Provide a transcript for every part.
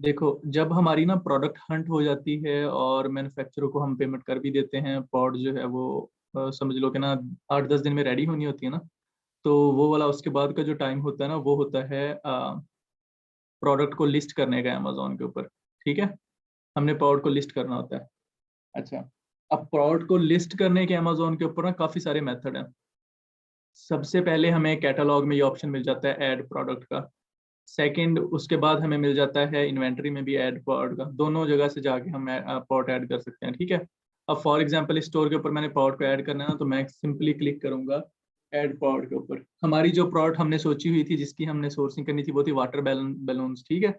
देखो, जब हमारी ना प्रोडक्ट हंट हो जाती है और मैन्युफैक्चरर को हम पेमेंट कर भी देते हैं, पॉड जो है वो समझ लो कि ना 8-10 दिन में रेडी होनी होती है ना, तो वो वाला उसके बाद का जो टाइम होता है ना, वो होता है प्रोडक्ट को लिस्ट करने का अमेज़न के ऊपर। ठीक है? हमने प्रोडक्ट को लिस्ट करना होता है। अच्छा, अब प्रोडक्ट को लिस्ट करने के अमेज़न के ऊपर ना काफ़ी सारे मेथड हैं। सबसे पहले हमें कैटलॉग में ये ऑप्शन मिल जाता है ऐड प्रोडक्ट का। सेकंड, उसके बाद हमें मिल जाता है इन्वेंटरी में भी ऐड पॉड का। दोनों जगह से जाके हम पॉट ऐड कर सकते हैं। ठीक है? अब फॉर एग्जांपल स्टोर के ऊपर मैंने पॉट को ऐड करना है ना, तो मैं सिंपली क्लिक करूंगा ऐड पॉड के ऊपर। हमारी जो प्रोडक्ट हमने सोची हुई थी, जिसकी हमने सोर्सिंग करनी थी, वो थी वाटर बैलून्स। ठीक है?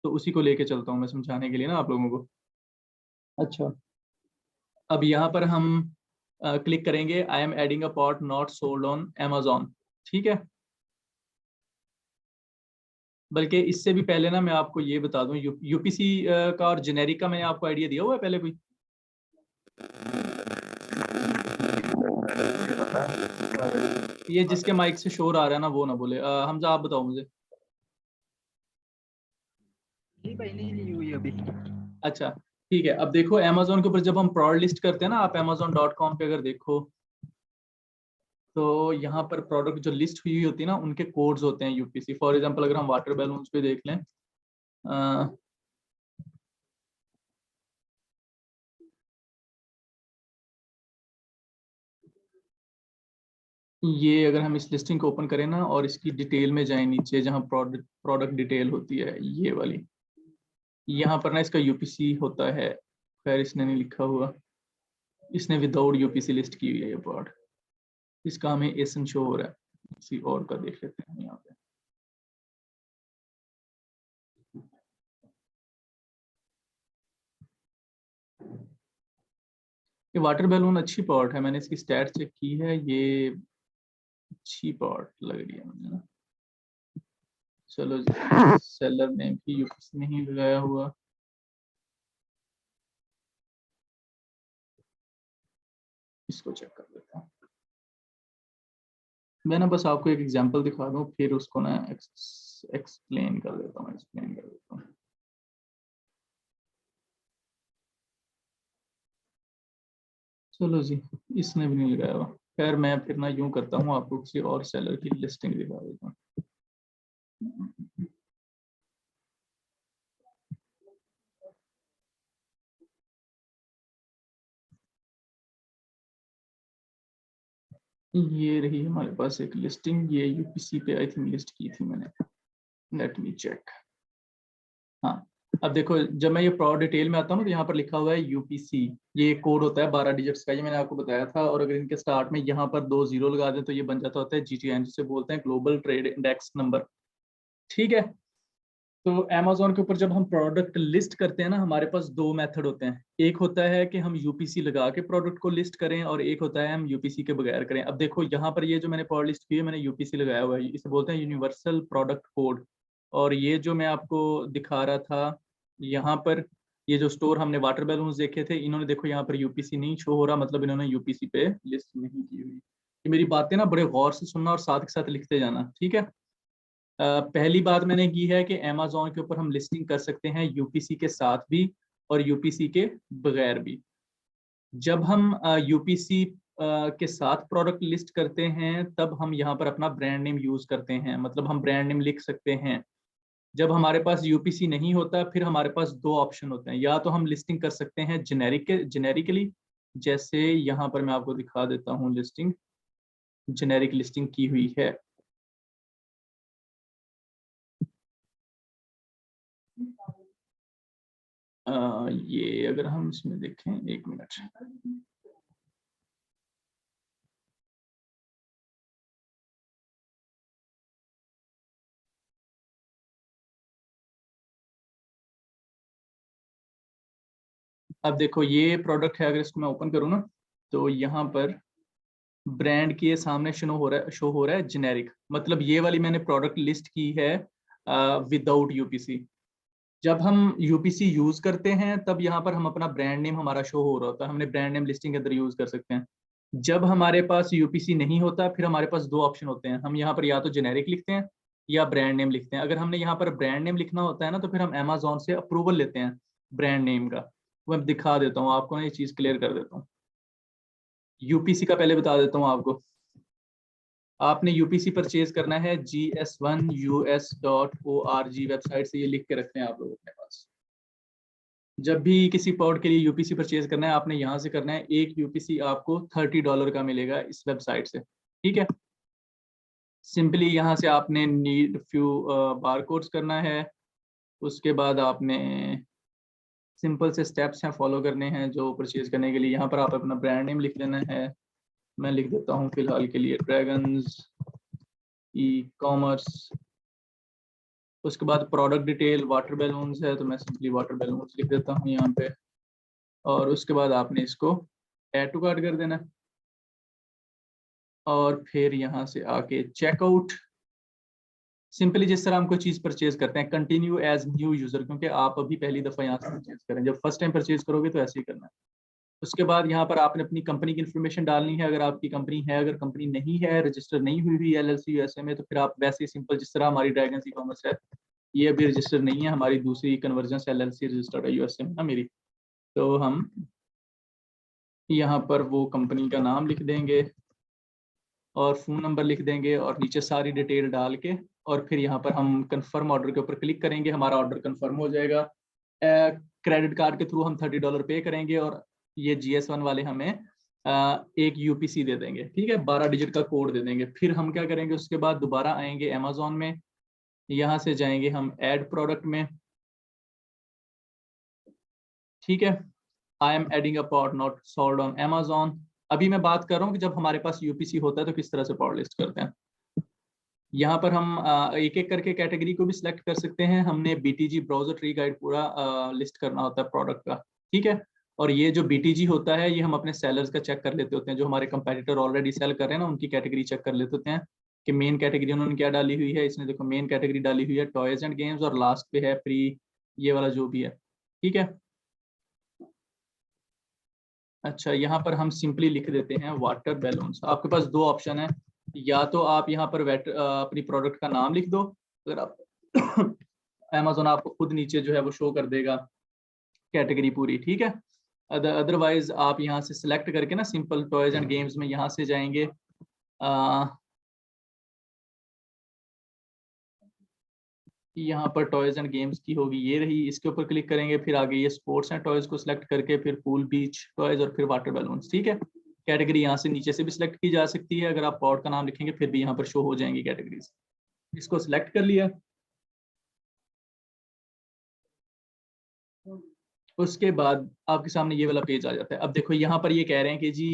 तो उसी को लेके चलता हूँ मैं समझाने के लिए ना आप लोगों को। अच्छा, अब यहाँ पर हम क्लिक करेंगे I am adding a pot not sold on Amazon। ठीक है? बल्कि इससे भी पहले ना मैं आपको ये बता दूं, यूपीसी का और जेनेरिक का मैंने आपको आइडिया दिया हुआ है पहले कोई? ये जिसके माइक से शोर आ रहा है ना, वो ना बोले। हमजा, आप बताओ मुझे। जी भाई, नहीं ली हुई अभी। अच्छा, ठीक है। अब देखो, Amazon के ऊपर जब हम प्रोडक्ट लिस्ट करते हैं ना, आप amazon.com पे अगर देखो, तो यहाँ पर प्रोडक्ट जो लिस्ट हुई होती है ना, उनके कोड्स होते हैं यूपीसी। फॉर एग्जांपल अगर हम वाटर बैलून्स पे देख लें, ये अगर हम इस लिस्टिंग को ओपन करें ना और इसकी डिटेल में जाएं नीचे, जहाँ प्रोडक्ट प्रोडक्ट डिटेल होती है, ये वाली, यहाँ पर ना इसका यूपीसी होता है। खैर, इसने नहीं लिखा हुआ, इसने विदाउट यूपीसी लिस्ट की हुई है ये प्रोडक्ट। इसका हमें एसन शो हो रहा है। किसी और का देख लेते हैं यहाँ पे। ये वाटर बैलून अच्छी प्रोडक्ट है, मैंने इसकी स्टैट चेक की है, ये अच्छी प्रोडक्ट लग रही है मुझे ना। चलो जी, सेलर ने भी यूपीसी नहीं लगाया हुआ। इसको चेक कर लेता हूँ। मैं ना बस आपको एक एग्जांपल दिखा दूँ, फिर उसको ना एक्सप्लेन कर देता हूँ, एक्सप्लेन कर देता हूँ। चलो जी, इसने भी नहीं लगाया हुआ। खैर, मैं फिर ना यूं करता हूँ, आपको किसी और सेलर की लिस्टिंग दिखा देता हूँ। ये रही हमारे पास एक लिस्टिंग, ये यूपीसी पे आई थिंक लिस्ट की थी मैंने। Let me check. हाँ, अब देखो, जब मैं ये प्रोडक्ट डिटेल में आता हूँ तो यहाँ पर लिखा हुआ है यूपीसी। ये कोड होता है 12 डिजिट्स का, ये मैंने आपको बताया था। और अगर इनके स्टार्ट में यहाँ पर 2 जीरो लगा दें तो ये बन जाता होता है जीटीएन, जिसे बोलते हैं ग्लोबल ट्रेड इंडेक्स नंबर। ठीक है? तो Amazon के ऊपर जब हम प्रोडक्ट लिस्ट करते हैं ना, हमारे पास दो मेथड होते हैं। एक होता है कि हम यूपीसी लगा के प्रोडक्ट को लिस्ट करें, और एक होता है हम यूपीसी के बगैर करें। अब देखो, यहाँ पर ये जो मैंने प्रोडक्ट लिस्ट की है, मैंने यूपीसी लगाया हुआ है। इसे बोलते हैं यूनिवर्सल प्रोडक्ट कोड। और ये जो मैं आपको दिखा रहा था यहाँ पर, ये जो स्टोर हमने वाटर बैलून्स देखे थे, इन्होंने देखो यहाँ पर यूपीसी नहीं शो हो रहा, मतलब इन्होंने यूपीसी पे लिस्ट नहीं की हुई। ये मेरी बातें ना बड़े गौर से सुनना और साथ के साथ लिखते जाना। ठीक है? पहली बात मैंने की है कि Amazon के ऊपर हम लिस्टिंग कर सकते हैं यूपीसी के साथ भी और यूपीसी के बगैर भी। जब हम यूपीसी के साथ प्रोडक्ट लिस्ट करते हैं, तब हम यहाँ पर अपना ब्रांड नेम यूज करते हैं, मतलब हम ब्रांड नेम लिख सकते हैं। जब हमारे पास यूपीसी नहीं होता, फिर हमारे पास दो ऑप्शन होते हैं। या तो हम लिस्टिंग कर सकते हैं जेनेरिकली, जैसे यहाँ पर मैं आपको दिखा देता हूँ लिस्टिंग, जेनेरिक लिस्टिंग की हुई है। ये अगर हम इसमें देखें, एक मिनट। अब देखो, ये प्रोडक्ट है, अगर इसको मैं ओपन करूँ ना, तो यहाँ पर ब्रांड के सामने शो हो रहा है जेनेरिक। मतलब ये वाली मैंने प्रोडक्ट लिस्ट की है विदाउट यूपीसी। जब हम यूपीसी यूज करते हैं, तब यहाँ पर हम अपना ब्रांड नेम हमारा शो हो रहा होता है, हमने ब्रांड नेम लिस्टिंग के अंदर यूज कर सकते हैं। जब हमारे पास यूपीसी नहीं होता, फिर हमारे पास दो ऑप्शन होते हैं। हम यहाँ पर या तो जेनेरिक लिखते हैं, या ब्रांड नेम लिखते हैं। अगर हमने यहाँ पर ब्रांड नेम लिखना होता है ना, तो फिर हम अमेजोन से अप्रूवल लेते हैं ब्रांड नेम का। वो मैं दिखा देता हूँ आपको ना, ये चीज़ क्लियर कर देता हूँ। यूपीसी का पहले बता देता हूँ आपको। आपने यूपीसी परचेज करना है gs1us.org वेबसाइट से, ये लिख के रखते हैं आप लोग अपने पास। जब भी किसी पॉड के लिए यूपीसी परचेज करना है, आपने यहाँ से करना है। एक यूपीसी आपको $30 का मिलेगा इस वेबसाइट से, ठीक है। सिंपली यहाँ से आपने नीड फ्यू बारकोड्स करना है। उसके बाद आपने सिंपल से स्टेप्स हैं फॉलो करने हैं जो परचेज करने के लिए। यहाँ पर आप अपना ब्रांड नेम लिख लेना है। मैं लिख देता हूँ फिलहाल के लिए ड्रैगन्स ई कॉमर्स। उसके बाद प्रोडक्ट डिटेल वाटर बैलून्स है, तो मैं सिंपली वाटर बैलून्स लिख देता हूँ यहाँ पे। और उसके बाद आपने इसको ऐड टू कार्ट कर देना है। और फिर यहाँ से आके चेकआउट, सिंपली जिस तरह हम कोई चीज़ परचेज करते हैं, कंटिन्यू एज न्यू यूजर, क्योंकि आप अभी पहली दफ़ा यहाँ से परचेज करें। जब फर्स्ट टाइम परचेज करोगे तो ऐसे ही करना है। उसके बाद यहाँ पर आपने अपनी कंपनी की इन्फॉर्मेशन डालनी है, अगर आपकी कंपनी है। अगर कंपनी नहीं है, रजिस्टर नहीं हुई हुई LLC यूएसए में, तो फिर आप वैसे ही सिंपल जिस तरह हमारी ड्रैगन्स ई कॉमर्स है, ये अभी रजिस्टर नहीं है, हमारी दूसरी कन्वर्जन LLC रजिस्टर्ड है यूएसए में ना मेरी। तो हम यहाँ पर वो कंपनी का नाम लिख देंगे और फ़ोन नंबर लिख देंगे और नीचे सारी डिटेल डाल के, और फिर यहाँ पर हम कंफर्म ऑर्डर के ऊपर क्लिक करेंगे। हमारा ऑर्डर कंफर्म हो जाएगा। क्रेडिट कार्ड के थ्रू हम $30 पे करेंगे और ये GS1 वाले हमें एक यूपीसी दे देंगे, ठीक है। 12 डिजिट का कोड दे देंगे। फिर हम क्या करेंगे, उसके बाद दोबारा आएंगे अमेजोन में। यहाँ से जाएंगे हम ऐड प्रोडक्ट में, ठीक है। I am adding a pod not sold on Amazon. अभी मैं बात कर रहा हूँ कि जब हमारे पास यूपीसी होता है तो किस तरह से पॉड लिस्ट करते हैं। यहाँ पर हम एक एक करके कैटेगरी को भी सिलेक्ट कर सकते हैं। हमने BTG ब्राउजर ट्री गाइड पूरा लिस्ट करना होता है प्रोडक्ट का, ठीक है। और ये जो BTG होता है, ये हम अपने सेलर्स का चेक कर लेते होते हैं, जो हमारे कंपेटिटर ऑलरेडी सेल कर रहे हैं ना, उनकी कैटेगरी चेक कर लेते होते हैं कि मेन कैटेगरी उन्होंने क्या डाली हुई है। इसने देखो मेन कैटेगरी डाली हुई है टॉयज एंड गेम्स, और लास्ट पे है फ्री, ये वाला जो भी है, ठीक है। अच्छा, यहाँ पर हम सिंपली लिख देते हैं वाटर बैलून्स। आपके पास दो ऑप्शन है, या तो आप यहाँ पर अपनी प्रोडक्ट का नाम लिख दो। अगर आप अमेजोन आपको खुद नीचे जो है वो शो कर देगा कैटेगरी पूरी, ठीक है। अदरवाइज आप यहाँ से सिलेक्ट करके ना सिंपल टॉयज एंड गेम्स में यहाँ से जाएंगे। यहाँ पर टॉयज एंड गेम्स की होगी, ये रही, इसके ऊपर क्लिक करेंगे। फिर आगे ये स्पोर्ट्स एंड टॉयज को सिलेक्ट करके फिर पूल बीच टॉयज और फिर वाटर बैलून्स, ठीक है। कैटेगरी यहाँ से नीचे से भी सिलेक्ट की जा सकती है। अगर आप पॉड का नाम लिखेंगे फिर भी यहाँ पर शो हो जाएंगी कैटेगरीज। इसको सिलेक्ट कर लिया। उसके बाद आपके सामने ये वाला पेज आ जाता है। अब देखो यहाँ पर ये कह रहे हैं कि जी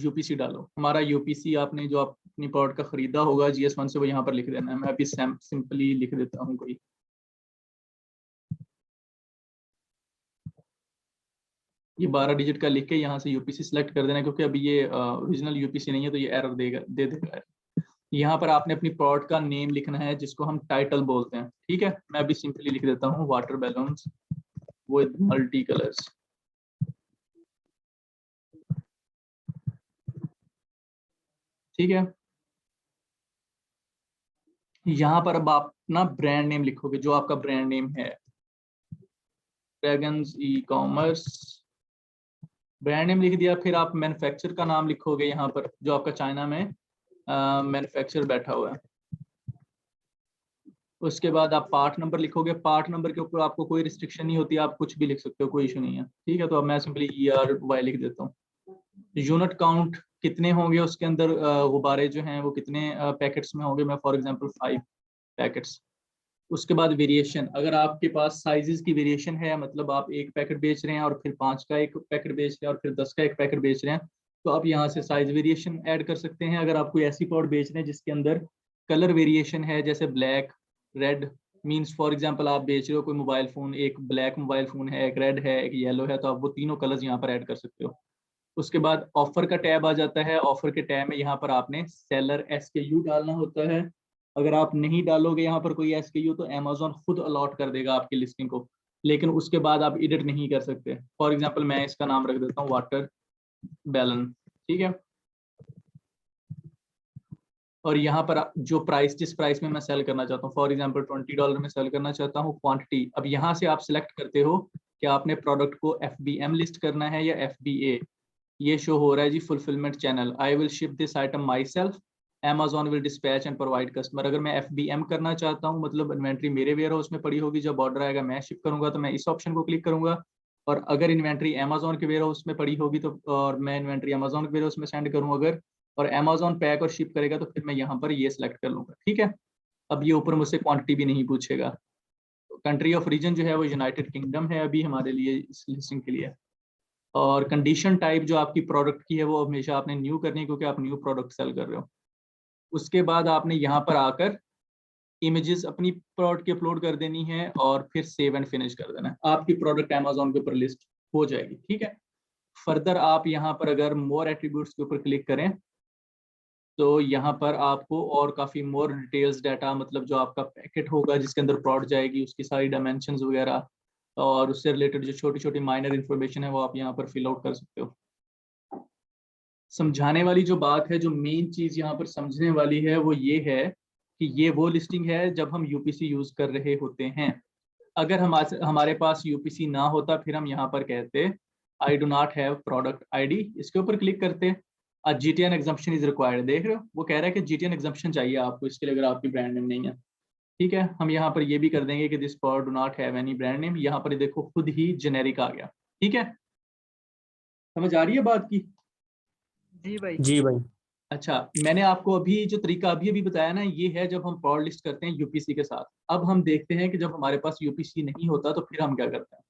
यूपीसी डालो। हमारा यूपीसी आपने जो अपनी पॉड का खरीदा होगा GS1 से, वो यहाँ पर लिख देना है। मैं अभी सिंपली लिख देता हूँ कोई, ये 12 डिजिट का लिख के यहाँ से यूपीसी सिलेक्ट कर देना, क्योंकि अभी ये ओरिजिनल यूपीसी नहीं है तो ये एरर दे देगा। यहाँ पर आपने अपनी प्रोडक्ट का नेम लिखना है, जिसको हम टाइटल बोलते हैं, ठीक है। मैं अभी सिंपली लिख देता हूँ water balloons with multi colours, ठीक है। यहाँ पर अब आप ना ब्रांड नेम लिखोगे, जो आपका ब्रांड नेम है। Dragons e commerce, brand name लिख दिया। फिर आप मैन्युफैक्चर का नाम लिखोगे यहाँ पर, जो आपका चाइना में मैन्युफैक्चर बैठा हुआ है। उसके बाद आप पार्ट नंबर लिखोगे। पार्ट नंबर के ऊपर आपको कोई रिस्ट्रिक्शन नहीं होती, आप कुछ भी लिख सकते हो, कोई इशू नहीं है, ठीक है। तो अब मैं सिंपली ERY लिख देता हूँ। यूनिट काउंट कितने होंगे उसके अंदर, गुब्बारे जो हैं वो कितने पैकेट्स में होंगे। मैं फॉर एग्जांपल 5 पैकेट्स। उसके बाद वेरिएशन, अगर आपके पास साइजेस की वेरिएशन है, मतलब आप एक पैकेट बेच रहे हैं और फिर 5 का एक पैकेट बेच रहे हैं और फिर 10 का एक पैकेट बेच रहे हैं, तो आप यहाँ से साइज वेरिएशन ऐड कर सकते हैं। अगर आप कोई ऐसी पॉड बेच रहे हैं जिसके अंदर कलर वेरिएशन है, जैसे black red, means for example आप बेच रहे हो कोई मोबाइल फ़ोन, एक ब्लैक मोबाइल फ़ोन है, एक रेड है, एक येलो है, तो आप वो तीनों कलर्स यहाँ पर ऐड कर सकते हो। उसके बाद ऑफर का टैब आ जाता है। ऑफर के टैब में यहाँ पर आपने सेलर SKU डालना होता है। अगर आप नहीं डालोगे यहाँ पर कोई SKU, तो अमेजोन खुद अलॉट कर देगा आपकी लिस्टिंग को, लेकिन उसके बाद आप एडिट नहीं कर सकते। फॉर एग्जांपल मैं इसका नाम रख देता हूँ वाटर बैलन, ठीक है। और यहाँ पर जो प्राइस, जिस प्राइस में मैं सेल करना चाहता हूँ, फॉर एग्जांपल $20 में सेल करना चाहता हूँ, क्वांटिटी। अब यहाँ से आप सिलेक्ट करते हो कि आपने प्रोडक्ट को FBM लिस्ट करना है या FBA। ये शो हो रहा है जी, fulfilment channel, I will ship this item myself, Amazon will dispatch and provide customer. अगर मैं FBM करना चाहता हूँ, मतलब इन्वेंट्री मेरे वेयर हाउस में पड़ी होगी, जब ऑर्डर आएगा मैं शिप करूंगा, तो मैं इस ऑप्शन को क्लिक करूंगा। और अगर इन्वेंट्री Amazon के वेयर हाउस में पड़ी होगी तो, और मैं इन्वेंट्री Amazon के वेयर हाउस में सेंड करूँ अगर, और Amazon पैक और शिप करेगा, तो फिर मैं यहाँ पर ये सिलेक्ट कर लूंगा। ठीक है, अब ये ऊपर मुझसे क्वांटिटी भी नहीं पूछेगा। कंट्री ऑफ रीजन जो है वो यूनाइटेड किंगडम है अभी हमारे लिए इस लिस्टिंग के लिए। और कंडीशन टाइप जो आपकी प्रोडक्ट की है वो हमेशा आपने न्यू करनी है, क्योंकि आप न्यू प्रोडक्ट सेल कर रहे हो। उसके बाद आपने यहाँ पर आकर इमेजेस अपनी प्रोडक्ट की अपलोड कर देनी है, और फिर सेव एंड फिनिश कर देना है। आपकी प्रोडक्ट Amazon के ऊपर लिस्ट हो जाएगी। ठीक है, फर्दर आप यहाँ पर अगर मोर एट्रीब्यूट्स के ऊपर क्लिक करें, तो यहाँ पर आपको और काफ़ी मोर डिटेल्स डाटा, मतलब जो आपका पैकेट होगा जिसके अंदर प्रोडक्ट जाएगी, उसकी सारी डायमेंशंस वगैरह, और उससे रिलेटेड जो छोटी छोटी माइनर इन्फॉर्मेशन है वो आप यहाँ पर फिल आउट कर सकते हो। समझाने वाली जो बात है, जो मेन चीज़ यहाँ पर समझने वाली है, वो ये है कि ये वो लिस्टिंग है जब हम यूपीसी यूज़ कर रहे होते हैं। अगर हमारे पास यूपीसी ना होता, फिर हम यहाँ पर कहते I do not have product ID, इसके ऊपर क्लिक करते, GTN एग्जम्पशन इज रिक्वायर्ड। देख रहे हो, वो कह रहा है कि GTN एग्जम्पशन चाहिए आपको इसके लिए, अगर आपकी ब्रांड नेम नहीं है। ठीक है, हम यहाँ पर ये भी कर देंगे कि this product do not have any brand name. यहाँ पर देखो खुद ही जेनेरिक आ गया। ठीक है, समझ आ रही है बात की? जी भाई। जी भाई। अच्छा, मैंने आपको अभी जो तरीका अभी अभी बताया ना, ये है जब हम प्रोड लिस्ट करते हैं यूपीसी के साथ। अब हम देखते हैं कि जब हमारे पास यूपीसी नहीं होता तो फिर हम क्या करते हैं,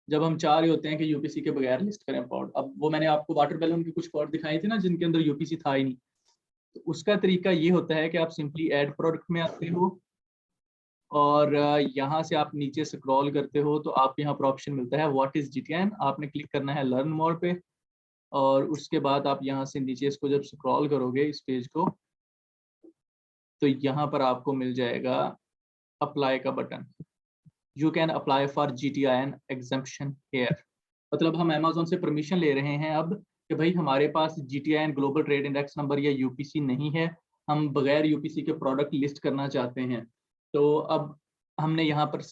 जब हम चाह रहे होते हैं कि यूपीसी के बगैर लिस्ट करें प्रोड। अब वो मैंने आपको वाटर बैलून की कुछ प्रोड दिखाई थी ना, जिनके अंदर यूपीसी था ही नहीं। तो उसका तरीका ये होता है कि आप सिंपली ऐड प्रोडक्ट में आते हो, और यहाँ से आप नीचे स्क्रॉल करते हो, तो आप यहाँ पर ऑप्शन मिलता है व्हाट इज GTN। आपने क्लिक करना है लर्न मोर पे, और उसके बाद आप यहाँ से नीचे इसको जब स्क्रॉल करोगे इस पेज को, तो यहाँ पर आपको मिल जाएगा अप्लाई का button. You can apply for GTN exemption here. मतलब हम Amazon से परमिशन ले रहे हैं अब कि भाई हमारे पास GTN global trade index number या यूपीसी नहीं है, हम बगैर यूपीसी के प्रोडक्ट लिस्ट करना चाहते हैं। तो अब हमने यहाँ पर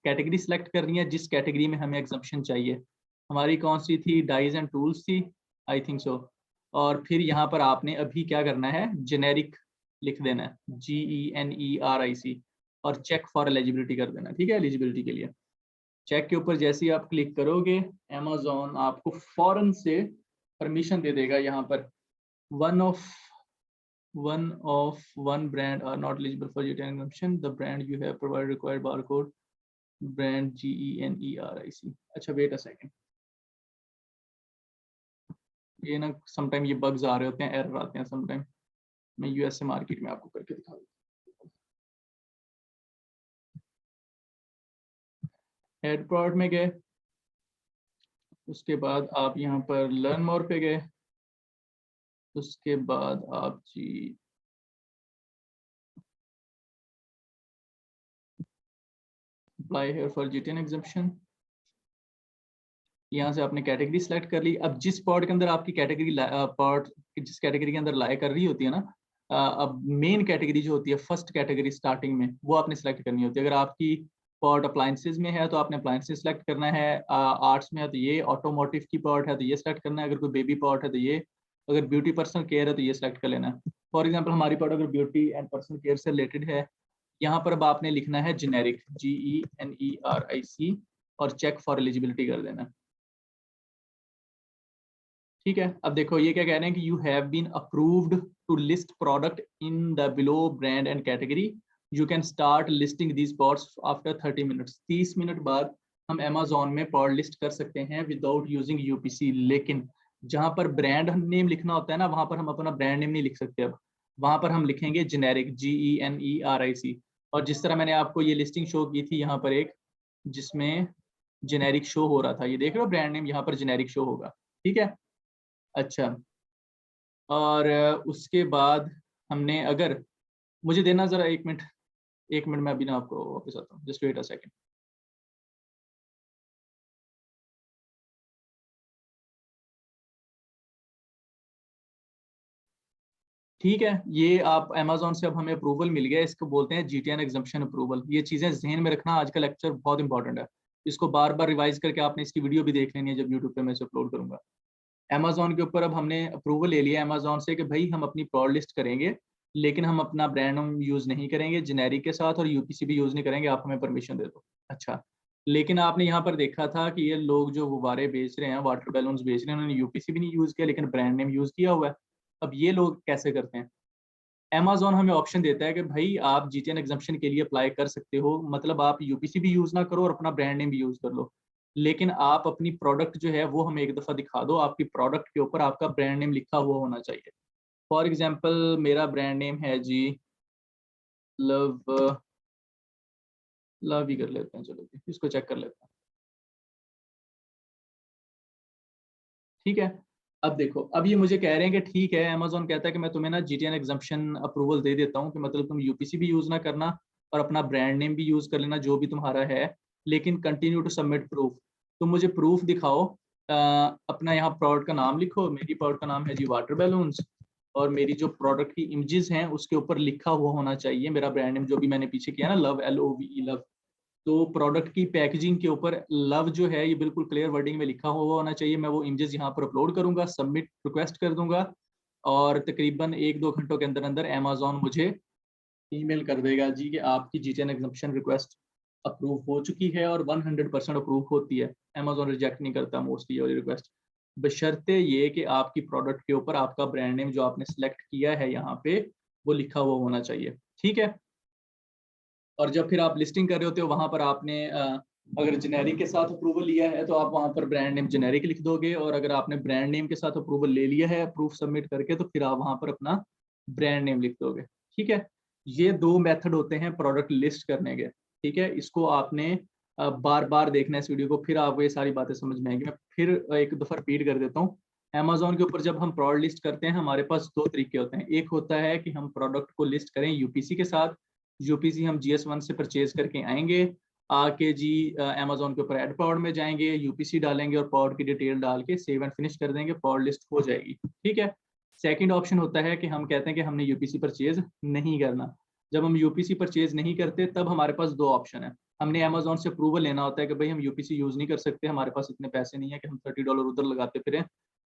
कैटेगरी सिलेक्ट करनी है, जिस कैटेगरी में हमें एग्जम्पशन चाहिए। हमारी कौन सी थी, डाइज एंड टूल्स थी, आई थिंक सो। और फिर यहाँ पर आपने अभी क्या करना है, जेनेरिक लिख देना है, GENERIC, और चेक फॉर एलिजिबिलिटी कर देना। ठीक है, एलिजिबिलिटी के लिए चेक के ऊपर जैसे ही आप क्लिक करोगे, Amazon आपको फौरन से परमिशन दे देगा। यहाँ पर one brand are not eligible for GTN exemption, the brand you have provided required barcode brand GENERIC। अच्छा वेट अ सेकंड, ये ना समटाइम ये बग्स आ रहे होते हैं, एरर आते हैं समटाइम। मैं यूएसए मार्केट में आपको करके दिखा दूँ। एड प्रोडक्ट में गए, उसके बाद आप यहाँ पर लर्न मोर पे गए, उसके बाद आप जी apply here for GTN exemption, यहाँ से आपने कैटेगरी सेलेक्ट कर ली। अब जिस पॉड के अंदर आपकी कैटेगरी पॉड जिस कैटेगरी के अंदर लाई कर रही होती है ना, अब मेन कैटेगरी जो होती है, फर्स्ट कैटेगरी स्टार्टिंग में, वो आपने सेलेक्ट करनी होती है। अगर आपकी पॉड अप्लायंसेज में है तो आपने अप्लायंसेज सेलेक्ट करना है, आर्ट्स में है तो ये, ऑटोमोटिव की पॉड है तो ये सेलेक्ट करना है, अगर कोई बेबी पॉड है तो ये, अगर ब्यूटी पर्सनल केयर है तो ये सेलेक्ट कर लेना है। फॉर एग्जाम्पल हमारी पॉड अगर ब्यूटी एंड पर्सनल केयर से रिलेटेड है, यहाँ पर अब आपने लिखना है जेनेरिक, GENERIC, और चेक फॉर एलिजिबिलिटी कर देना। ठीक है, अब देखो ये क्या कह रहे हैं कि you have been approved to list product in the below brand and category, you can start listing these pods after 30 minutes. 30 minute बाद हम Amazon में पॉड लिस्ट कर सकते हैं विदाउट यूजिंग यूपीसी। लेकिन जहां पर ब्रांड नेम लिखना होता है ना, वहां पर हम अपना ब्रांड नेम नहीं लिख सकते। अब वहां पर हम लिखेंगे जेनेरिक, GENERIC। और जिस तरह मैंने आपको ये लिस्टिंग शो की थी यहाँ पर एक, जिसमें जेनेरिक शो हो रहा था, ये देख रहे हो ब्रांड नेम, यहाँ पर जेनेरिक शो होगा। ठीक है, अच्छा, और उसके बाद हमने, अगर मुझे देना जरा 1 मिनट, 1 मिनट में अभी ना आपको वापस आता हूँ, जस्ट वेट अ सेकंड। ठीक है, ये आप अमेजोन से अब हमें अप्रूवल मिल गया, इसको बोलते हैं GTN एग्जम्पशन अप्रूवल। ये चीज़ें जहन में रखना, आज का लेक्चर बहुत इंपॉर्टेंट है, इसको बार बार रिवाइज करके आपने इसकी वीडियो भी देख लेनी है जब यूट्यूब पे मैं इसे अपलोड करूंगा। अमेजोन के ऊपर अब हमने अप्रूवल ले लिया अमेजोन से कि भाई हम अपनी प्रोड लिस्ट करेंगे, लेकिन हम अपना ब्रांड नेम यूज़ नहीं करेंगे जेनेरिक के साथ, और यूपीसी भी यूज़ नहीं करेंगे, आप हमें परमिशन दे दो। अच्छा, लेकिन आपने यहाँ पर देखा था कि ये लोग जो गुब्बारे बेच रहे हैं, वाटर बैलून्स बेच रहे हैं, उन्होंने यूपीसी भी नहीं यूज़ किया लेकिन ब्रांड नेम यूज़ किया हुआ है। अब ये लोग कैसे करते हैं? अमेज़न हमें ऑप्शन देता है कि भाई आप जीटीएन एग्जम्पशन के लिए अप्लाई कर सकते हो, मतलब आप यूपीसी भी यूज़ ना करो और अपना ब्रांड नेम भी यूज़ कर लो, लेकिन आप अपनी प्रोडक्ट जो है वो हमें एक दफ़ा दिखा दो, आपकी प्रोडक्ट के ऊपर आपका ब्रांड नेम लिखा हुआ होना चाहिए। फॉर एग्जांपल मेरा ब्रांड नेम है जी लव, लव ही कर लेते हैं, चलो जी इसको चेक कर लेते हैं। ठीक है, अब देखो, अब ये मुझे कह रहे हैं कि ठीक है, अमेज़न कहता है कि मैं तुम्हें ना जीटीएन एग्जम्पशन अप्रूवल दे देता हूँ कि मतलब तुम यूपीसी भी यूज़ ना करना और अपना ब्रांड नेम भी यूज़ कर लेना जो भी तुम्हारा है, लेकिन कंटिन्यू टू सबमिट प्रूफ। तुम मुझे प्रूफ दिखाओ, अपना यहाँ प्रोडक्ट का नाम लिखो, मेरी प्रोडक्ट का नाम है जी वाटर बैलून्स, और मेरी जो प्रोडक्ट की इमेजेस हैं उसके ऊपर लिखा हुआ होना चाहिए मेरा ब्रांड नेम, जो भी मैंने पीछे किया ना, लव, LOVE लव। तो प्रोडक्ट की पैकेजिंग के ऊपर लव जो है ये बिल्कुल क्लियर वर्डिंग में लिखा हुआ होना चाहिए। मैं वो इमेजेस यहाँ पर अपलोड करूंगा, सबमिट रिक्वेस्ट कर दूंगा, और तकरीबन 1-2 घंटों के अंदर अंदर अमेज़न मुझे ईमेल कर देगा जी कि आपकी जीटीएन एग्जम्पशन रिक्वेस्ट अप्रूव हो चुकी है, और 100% अप्रूव होती है। अमेज़न रिजेक्ट नहीं करता मोस्टली ये वाली रिक्वेस्ट, बशर्ते ये कि आपकी प्रोडक्ट के ऊपर आपका ब्रांड नेम जो आपने सेलेक्ट किया है यहाँ पे वो लिखा हुआ होना चाहिए। ठीक है, और जब फिर आप लिस्टिंग कर रहे होते हो वहां पर आपने अगर जेनेरिक के साथ अप्रूवल लिया है तो आप वहां पर ब्रांड नेम जेनेरिक लिख दोगे, और अगर आपने ब्रांड नेम के साथ अप्रूवल ले लिया है प्रूफ सबमिट करके तो फिर आप वहां पर अपना ब्रांड नेम लिख दोगे। ठीक है, ये 2 मेथड होते हैं प्रोडक्ट लिस्ट करने के। ठीक है, इसको आपने बार बार देखना है इस वीडियो को, फिर आपको ये सारी बातें समझ में आएंगी। मैं फिर एक दफा रिपीट कर देता हूँ। अमेज़न के ऊपर जब हम प्रोडक्ट लिस्ट करते हैं हमारे पास 2 तरीके होते हैं। एक होता है कि हम प्रोडक्ट को लिस्ट करें यूपीसी के साथ, यूपीसी हम GS1 से परचेज करके आएंगे, आके जी अमेज़न के ऊपर एड पावर्ड में जाएंगे, यूपीसी डालेंगे और पावर्ड की डिटेल डाल के सेव एंड फिनिश कर देंगे, पावर्ड लिस्ट हो जाएगी। ठीक है, सेकंड ऑप्शन होता है कि हम कहते हैं कि हमने यूपीसी परचेज नहीं करना। जब हम यूपीसी परचेज नहीं करते तब हमारे पास 2 ऑप्शन है। हमने अमेज़न से अप्रूवल लेना होता है कि भाई हम यूपीसी यूज नहीं कर सकते, हमारे पास इतने पैसे नहीं है कि हम $30 उधर लगाते फिरें,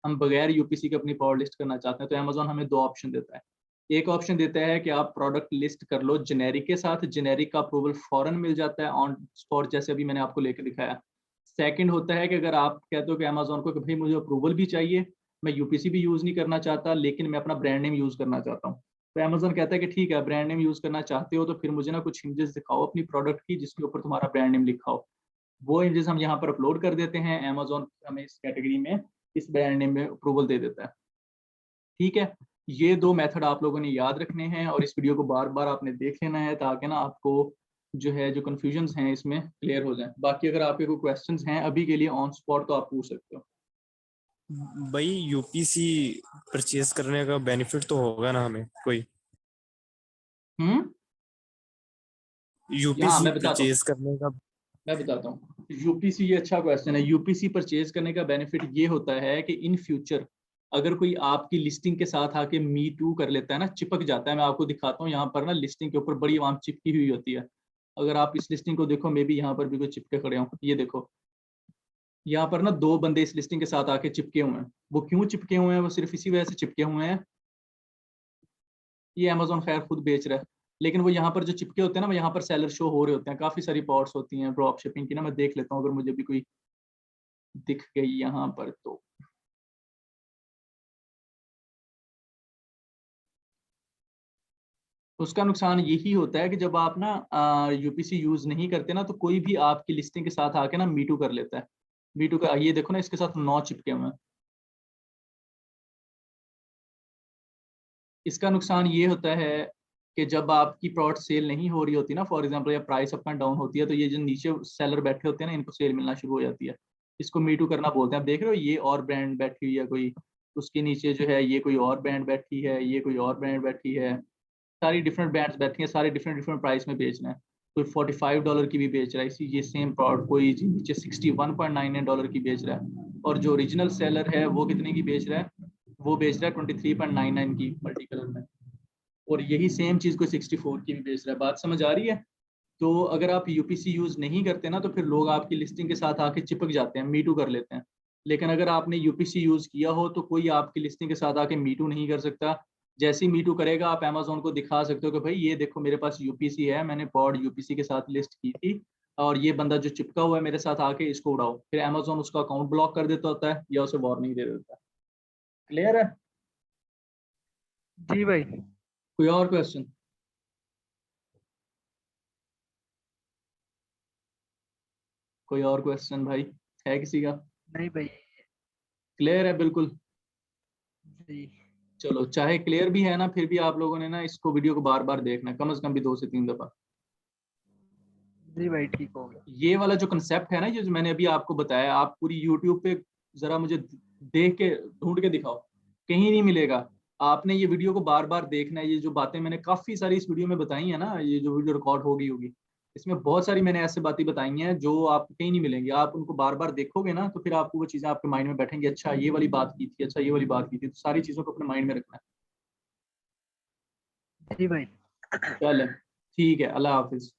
हम बगैर यूपीसी के अपनी पावर लिस्ट करना चाहते हैं। तो अमेज़न हमें 2 ऑप्शन देता है। एक ऑप्शन देता है कि आप प्रोडक्ट लिस्ट कर लो जेनेरिक के साथ, जेनेरिक का अप्रूवल फौरन मिल जाता है ऑन स्पॉट, जैसे अभी मैंने आपको लेके दिखाया। सेकंड होता है कि अगर आप कहते हो कि अमेज़न को कि भाई मुझे अप्रूवल भी चाहिए, मैं यूपीसी भी यूज़ नहीं करना चाहता लेकिन मैं अपना ब्रांड नेम यूज़ करना चाहता हूँ, तो अमेज़न कहता है कि ठीक है, ब्रांड नेम यूज़ करना चाहते हो तो फिर मुझे ना कुछ इमेजेस दिखाओ अपनी प्रोडक्ट की जिसके ऊपर तुम्हारा ब्रांड नेम लिखा हो। वो इमेजेस हम यहाँ पर अपलोड कर देते हैं, अमेज़न हमें इस कैटेगरी में इस ब्रांड नेम में अप्रूवल दे देता है। ठीक है, ये 2 मेथड आप लोगों ने याद रखने हैं और इस वीडियो को बार-बार आपने देख लेना है ताकि ना आपको जो है जो कन्फ्यूजन्स हैं इसमें क्लियर हो जाएँ। बाकी अगर आपके कोई क्वेश्चंस हैं अभी के लिए ऑन स्पॉट तो आप पूछ सकते हो। भाई यूपीसी परचेज करने का बेनिफिट तो होगा ना हमें कोई? हुँ? हाँ, यूपीसी परचेज करने का मैं बताता हूँ। यूपीसी, ये अच्छा क्वेश्चन है। यूपीसी परचेज करने का बेनिफिट ये होता है कि इन फ्यूचर अगर कोई आपकी लिस्टिंग के साथ आके मी टू कर लेता है ना, चिपक जाता है। मैं आपको दिखाता हूँ यहाँ पर ना लिस्टिंग के ऊपर बड़ी आवाम चिपकी हुई होती है। अगर आप इस लिस्टिंग को देखो, मे बी यहाँ पर भी कोई चिपके खड़े हों, ये देखो यहाँ पर ना 2 बंदे इस लिस्टिंग के साथ आके चिपके हुए हैं। वो क्यों चिपके हुए हैं? वो सिर्फ इसी वजह से चिपके हुए हैं, ये अमेज़न खैर खुद बेच रहा है, लेकिन वो यहाँ पर जो चिपके होते हैं ना, वो यहाँ पर सेलर शो हो रहे होते हैं। काफ़ी सारी पॉट्स होती हैं ड्रॉप शिपिंग की ना, मैं देख लेता हूँ अगर मुझे भी कोई दिख गई यहाँ पर तो। उसका नुकसान यही होता है कि जब आप ना यूपीसी यूज़ नहीं करते ना, तो कोई भी आपकी लिस्टिंग के साथ आके ना मीटू कर लेता है। मीटू का ये देखो ना, इसके साथ 9 चिपके हुए हैं। इसका नुकसान ये होता है कि जब आपकी प्रोडक्ट सेल नहीं हो रही होती ना, फॉर एग्जांपल, या प्राइस अप एंड डाउन होती है, तो ये जो नीचे सेलर बैठे होते हैं ना, इनको सेल मिलना शुरू हो जाती है। इसको मी टू करना बोलते हैं। आप देख रहे हो ये और ब्रांड बैठी हुई है कोई, उसके नीचे जो है ये कोई और ब्रांड बैठी है, ये कोई और ब्रांड बैठी है, सारी डिफरेंट ब्रांड्स बैठी हैं, सारे डिफरेंट डिफरेंट प्राइस में बेच रहे हैं। कोई $45 की भी बेच रहा है इसी ये सेम प्रोडक्ट, कोई जी नीचे $61.99 की बेच रहा है, और जो ओरिजिनल सेलर है वो कितने की बेच रहा है? वो बेच रहा है 23.99 की मल्टी कलर में। और यही सेम चीज़ को 64 की भी बेच रहा है। बात समझ आ रही है? तो अगर आप यूपीसी यूज़ नहीं करते ना, तो फिर लोग आपकी लिस्टिंग के साथ आके चिपक जाते हैं, मीटू कर लेते हैं। लेकिन अगर आपने यूपीसी यूज़ किया हो तो कोई आपकी लिस्टिंग के साथ आके मीटू नहीं कर सकता। जैसे ही मीटू करेगा आप अमेज़न को दिखा सकते हो कि भाई ये देखो मेरे पास यूपीसी है, मैंने पॉड यूपीसी के साथ लिस्ट की थी और ये बंदा जो चिपका हुआ है मेरे साथ आके इसको उड़ाओ। फिर अमेज़न उसका अकाउंट ब्लॉक कर देता होता है या उसे वार्निंग दे देता है। क्लियर है? जी भाई। कोई और क्वेश्चन? कोई और क्वेश्चन भाई है किसी का? नहीं भाई। क्लियर है बिल्कुल? जी। चलो, चाहे क्लियर भी है ना, फिर भी आप लोगों ने ना इसको वीडियो को बार बार देखना है, कम से कम भी 2 से 3 दफा। जी भाई ठीक हो गया। ये वाला जो कंसेप्ट है ना, ये जो मैंने अभी आपको बताया, आप पूरी यूट्यूब पे जरा मुझे देख के ढूंढ के दिखाओ, कहीं नहीं मिलेगा। आपने ये वीडियो को बार बार देखना है। ये जो बातें मैंने काफी सारी इस वीडियो में बताई है ना, ये जो वीडियो रिकॉर्ड हो गई होगी, इसमें बहुत सारी मैंने ऐसे बातें बताई हैं जो आपको कहीं नहीं मिलेंगी। आप उनको बार बार देखोगे ना तो फिर आपको वो चीजें आपके माइंड में बैठेंगी, अच्छा ये वाली बात की थी, अच्छा ये वाली बात की थी। तो सारी चीजों को अपने माइंड में रखना है। जी भाई। चले, ठीक है, अल्लाह हाफिज।